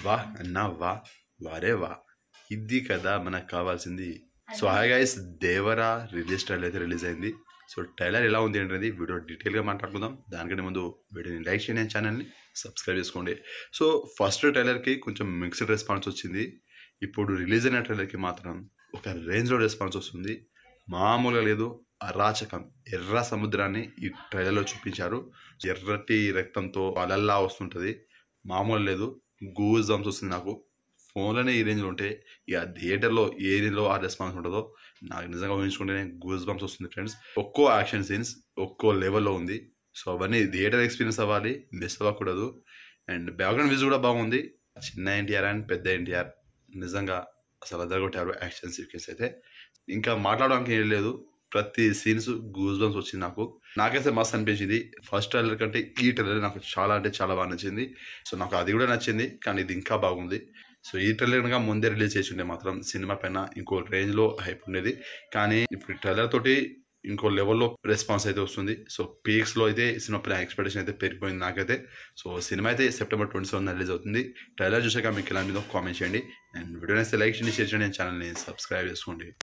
వా అన్నా వా వారే వా ఇది కదా మనకు కావాల్సింది. So hi guys, Devara release trailer అయితే రిలీజ్ అయింది. సో ట్రైలర్ ఎలా ఉంది అనేది వీడియో డీటెయిల్గా మాట్లాడుకుందాం. దానికంటే ముందు వీడియోని లైక్ చేయండి, ఛానల్ని సబ్స్క్రైబ్ చేసుకోండి. సో ఫస్ట్ ట్రైలర్కి కొంచెం మిక్స్డ్ రెస్పాన్స్ వచ్చింది. ఇప్పుడు రిలీజ్ అయిన ట్రైలర్కి మాత్రం ఒక రేంజ్లో రెస్పాన్స్ వస్తుంది. మామూలుగా లేదు, అరాచకం. ఎర్ర సముద్రాన్ని ఈ ట్రైలర్లో చూపించారు. ఎర్రటి రక్తంతో అలల్లా వస్తుంటుంది. మామూలు లేదు, గూస్ బంప్స్ వస్తుంది నాకు. ఫోన్లోనే ఈ రేంజ్లో ఉంటే ఇక థియేటర్లో ఏ రేంజ్లో ఆ రెస్పాన్స్ ఉంటుందో నాకు నిజంగా ఊహించుకుంటేనే గూస్ బంప్స్ వస్తుంది ఫ్రెండ్స్. ఒక్కో యాక్షన్ సీన్స్ ఒక్కో లెవెల్లో ఉంది. సో అవన్నీ థియేటర్ ఎక్స్పీరియన్స్ అవ్వాలి, మిస్ అవ్వకూడదు. అండ్ బ్యాక్గ్రౌండ్ మ్యూజిక్ కూడా బాగుంది. చిన్న ఎన్టీఆర్ అండ్ పెద్ద ఎన్టీఆర్ నిజంగా అసలు అదరగొట్టారు యాక్షన్ సీక్వెన్స్ అయితే. ఇంకా మాట్లాడడానికి ఏం లేదు, ప్రతి సీన్స్ గూస్ బంప్స్ వచ్చింది నాకు. నాకైతే మస్తు అనిపించింది. ఫస్ట్ ట్రైలర్ కంటే ఈ ట్రైలర్ నాకు చాలా అంటే చాలా బాగా నచ్చింది. సో నాకు అది కూడా నచ్చింది, కానీ ఇది ఇంకా బాగుంది. సో ఈ ట్రైలర్ కనుక ముందే రిలీజ్ చేసి ఉంటే మాత్రం సినిమా పైన ఇంకో రేంజ్లో హైప్ ఉండేది. కానీ ఇప్పుడు ట్రైలర్ తోటి ఇంకో లెవెల్లో రెస్పాన్స్ అయితే వస్తుంది. సో పీక్స్లో అయితే సినిమా పైన ఎక్స్పెక్టేషన్ అయితే పెరిగిపోయింది నాకైతే. సో సినిమా అయితే సెప్టెంబర్ 27 రిలీజ్ అవుతుంది. ట్రైలర్ చూసాక మీకు ఎలా ఉందో కామెంట్ చేయండి. అండ్ వీడియోని అయితే లైక్ చేయండి, షేర్ చేయండి, ఛానల్ని సబ్స్క్రైబ్ చేసుకోండి.